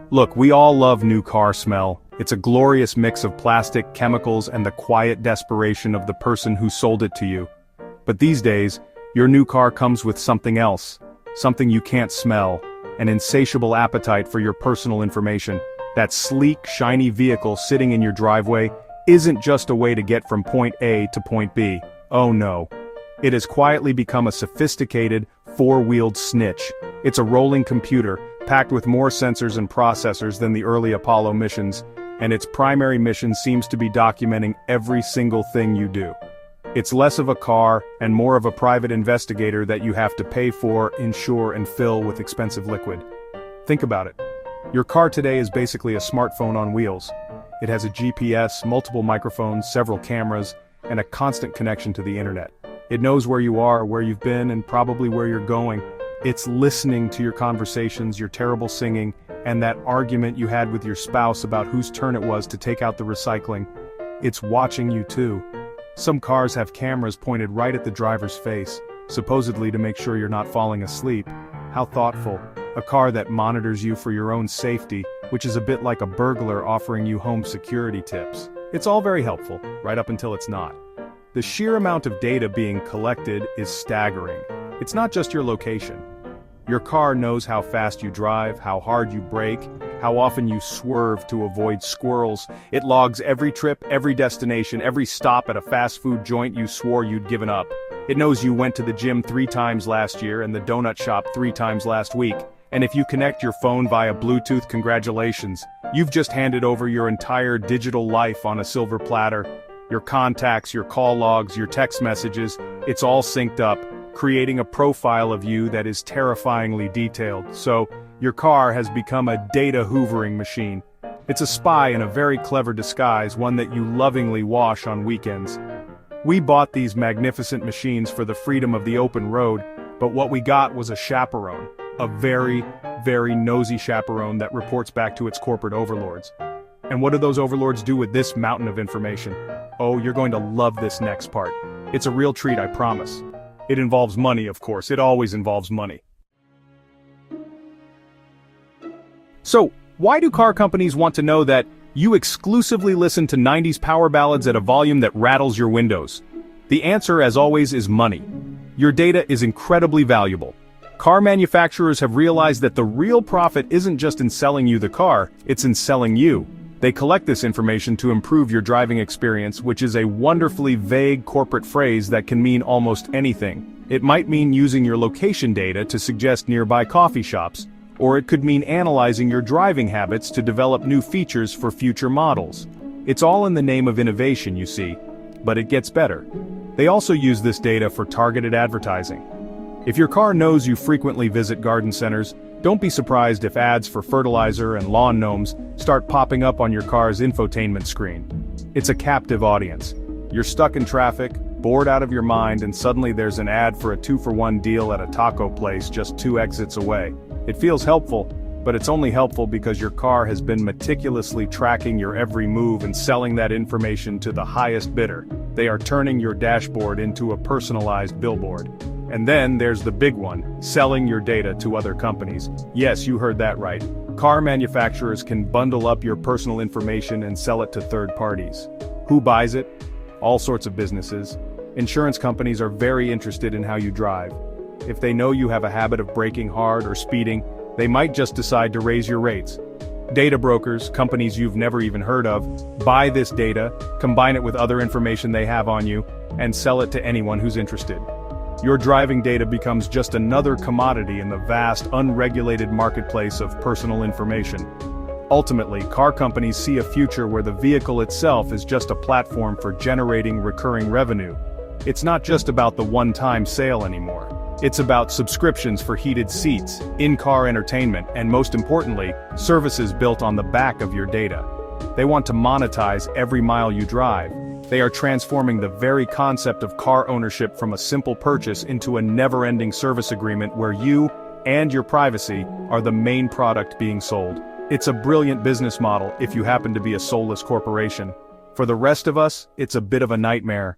Look, we all love new car smell. It's a glorious mix of plastic, chemicals, and the quiet desperation of the person who sold it to you. But these days, your new car comes with something else. Something you can't smell. An insatiable appetite for your personal information. That sleek, shiny vehicle sitting in your driveway isn't just a way to get from point A to point B. Oh no. It has quietly become a sophisticated, four-wheeled snitch. It's a rolling computer, packed with more sensors and processors than the early Apollo missions, and its primary mission seems to be documenting every single thing you do. It's less of a car and more of a private investigator that you have to pay for, insure, and fill with expensive liquid. Think about it. Your car today is basically a smartphone on wheels. It has a GPS, multiple microphones, several cameras, and a constant connection to the internet. It knows where you are, where you've been, and probably where you're going. It's listening to your conversations, your terrible singing, and that argument you had with your spouse about whose turn it was to take out the recycling. It's watching you too. Some cars have cameras pointed right at the driver's face, supposedly to make sure you're not falling asleep. How thoughtful. A car that monitors you for your own safety, which is a bit like a burglar offering you home security tips. It's all very helpful, right up until it's not. The sheer amount of data being collected is staggering. It's not just your location. Your car knows how fast you drive, how hard you brake, how often you swerve to avoid squirrels. It logs every trip, every destination, every stop at a fast food joint you swore you'd given up. It knows you went to the gym 3 times last year and the donut shop 3 times last week. And if you connect your phone via Bluetooth, congratulations. You've just handed over your entire digital life on a silver platter. Your contacts, your call logs, your text messages, it's all synced up, creating a profile of you that is terrifyingly detailed. So, your car has become a data hoovering machine. It's a spy in a very clever disguise, one that you lovingly wash on weekends. We bought these magnificent machines for the freedom of the open road, but what we got was a chaperone. A very, very nosy chaperone that reports back to its corporate overlords. And what do those overlords do with this mountain of information? Oh, you're going to love this next part. It's a real treat, I promise. It involves money, of course. It always involves money. So, why do car companies want to know that you exclusively listen to 90s power ballads at a volume that rattles your windows? The answer, as always, is money. Your data is incredibly valuable. Car manufacturers have realized that the real profit isn't just in selling you the car, it's in selling you. They collect this information to improve your driving experience, which is a wonderfully vague corporate phrase that can mean almost anything. It might mean using your location data to suggest nearby coffee shops, or it could mean analyzing your driving habits to develop new features for future models. It's all in the name of innovation, you see. But it gets better. They also use this data for targeted advertising. If your car knows you frequently visit garden centers, don't be surprised if ads for fertilizer and lawn gnomes start popping up on your car's infotainment screen. It's a captive audience. You're stuck in traffic, bored out of your mind, and suddenly there's an ad for a 2-for-1 deal at a taco place just 2 exits away. It feels helpful, but it's only helpful because your car has been meticulously tracking your every move and selling that information to the highest bidder. They are turning your dashboard into a personalized billboard. And then there's the big one, selling your data to other companies. Yes, you heard that right. Car manufacturers can bundle up your personal information and sell it to third parties. Who buys it? All sorts of businesses. Insurance companies are very interested in how you drive. If they know you have a habit of braking hard or speeding, they might just decide to raise your rates. Data brokers, companies you've never even heard of, buy this data, combine it with other information they have on you, and sell it to anyone who's interested. Your driving data becomes just another commodity in the vast, unregulated marketplace of personal information. Ultimately, car companies see a future where the vehicle itself is just a platform for generating recurring revenue. It's not just about the one-time sale anymore. It's about subscriptions for heated seats, in-car entertainment, and most importantly, services built on the back of your data. They want to monetize every mile you drive. They are transforming the very concept of car ownership from a simple purchase into a never-ending service agreement where you and your privacy are the main product being sold. It's a brilliant business model if you happen to be a soulless corporation. For the rest of us, it's a bit of a nightmare.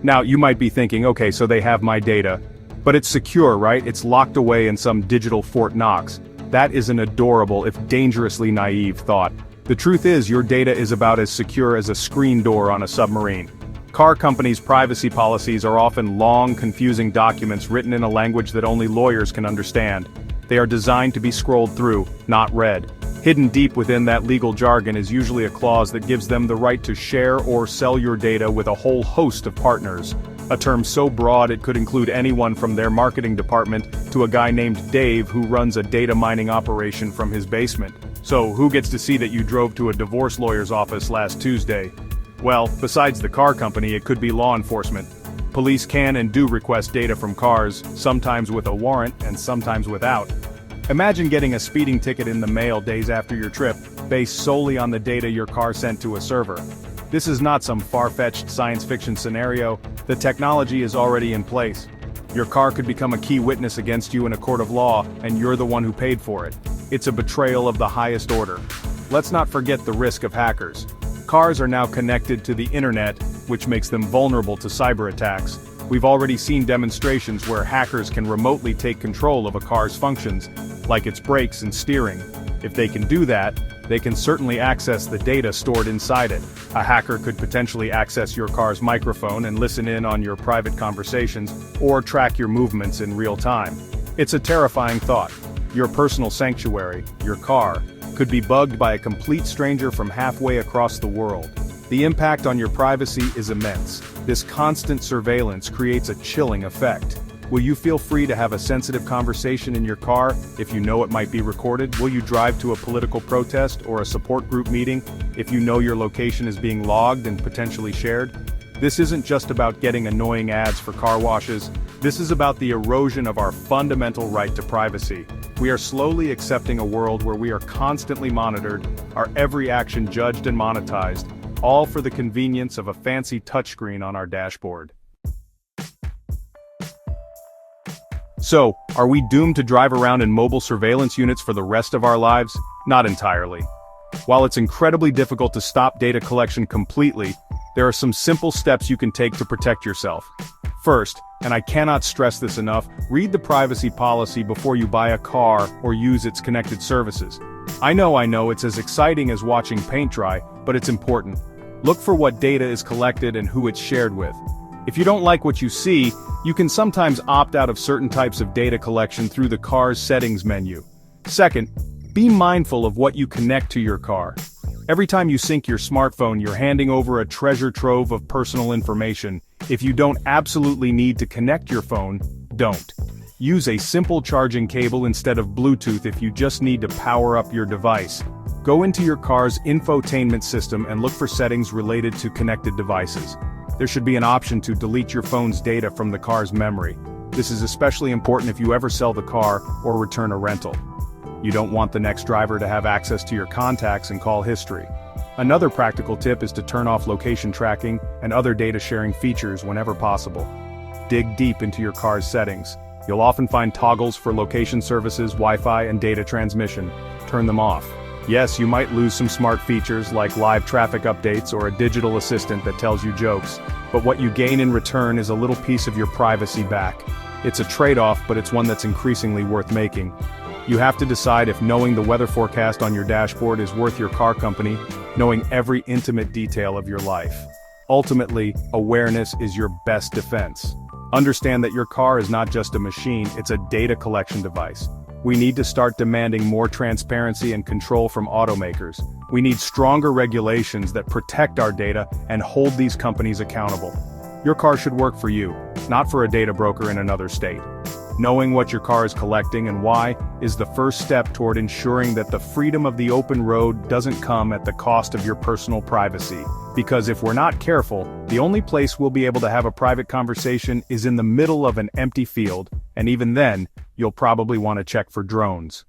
Now, you might be thinking, okay, so they have my data. But it's secure, right? It's locked away in some digital Fort Knox. That is an adorable, if dangerously naive thought. The truth is, your data is about as secure as a screen door on a submarine. Car companies' privacy policies are often long, confusing documents written in a language that only lawyers can understand. They are designed to be scrolled through, not read. Hidden deep within that legal jargon is usually a clause that gives them the right to share or sell your data with a whole host of partners. A term so broad it could include anyone from their marketing department to a guy named Dave who runs a data mining operation from his basement. So, who gets to see that you drove to a divorce lawyer's office last Tuesday? Well, besides the car company, it could be law enforcement. Police can and do request data from cars, sometimes with a warrant and sometimes without. Imagine getting a speeding ticket in the mail days after your trip, based solely on the data your car sent to a server. This is not some far-fetched science fiction scenario. The technology is already in place. Your car could become a key witness against you in a court of law, and you're the one who paid for it. It's a betrayal of the highest order. Let's not forget the risk of hackers. Cars are now connected to the internet, which makes them vulnerable to cyber attacks. We've already seen demonstrations where hackers can remotely take control of a car's functions, like its brakes and steering. If they can do that, they can certainly access the data stored inside it. A hacker could potentially access your car's microphone and listen in on your private conversations, or track your movements in real time. It's a terrifying thought. Your personal sanctuary, your car, could be bugged by a complete stranger from halfway across the world. The impact on your privacy is immense. This constant surveillance creates a chilling effect. Will you feel free to have a sensitive conversation in your car if you know it might be recorded? Will you drive to a political protest or a support group meeting if you know your location is being logged and potentially shared? This isn't just about getting annoying ads for car washes. This is about the erosion of our fundamental right to privacy. We are slowly accepting a world where we are constantly monitored, our every action judged and monetized, all for the convenience of a fancy touchscreen on our dashboard. So, are we doomed to drive around in mobile surveillance units for the rest of our lives? Not entirely. While it's incredibly difficult to stop data collection completely, there are some simple steps you can take to protect yourself. First, and I cannot stress this enough, read the privacy policy before you buy a car or use its connected services. I know it's as exciting as watching paint dry, but it's important. Look for what data is collected and who it's shared with. If you don't like what you see, you can sometimes opt out of certain types of data collection through the car's settings menu. Second, be mindful of what you connect to your car. Every time you sync your smartphone, you're handing over a treasure trove of personal information. If you don't absolutely need to connect your phone, don't. Use a simple charging cable instead of Bluetooth if you just need to power up your device. Go into your car's infotainment system and look for settings related to connected devices. There should be an option to delete your phone's data from the car's memory. This is especially important if you ever sell the car or return a rental. You don't want the next driver to have access to your contacts and call history. Another practical tip is to turn off location tracking and other data sharing features whenever possible. Dig deep into your car's settings. You'll often find toggles for location services, Wi-Fi, and data transmission. Turn them off. Yes, you might lose some smart features like live traffic updates or a digital assistant that tells you jokes, but what you gain in return is a little piece of your privacy back. It's a trade-off, but it's one that's increasingly worth making. You have to decide if knowing the weather forecast on your dashboard is worth your car company, knowing every intimate detail of your life. Ultimately, awareness is your best defense. Understand that your car is not just a machine, it's a data collection device. We need to start demanding more transparency and control from automakers. We need stronger regulations that protect our data and hold these companies accountable. Your car should work for you, not for a data broker in another state. Knowing what your car is collecting and why is the first step toward ensuring that the freedom of the open road doesn't come at the cost of your personal privacy. Because if we're not careful, the only place we'll be able to have a private conversation is in the middle of an empty field, and even then, you'll probably want to check for drones.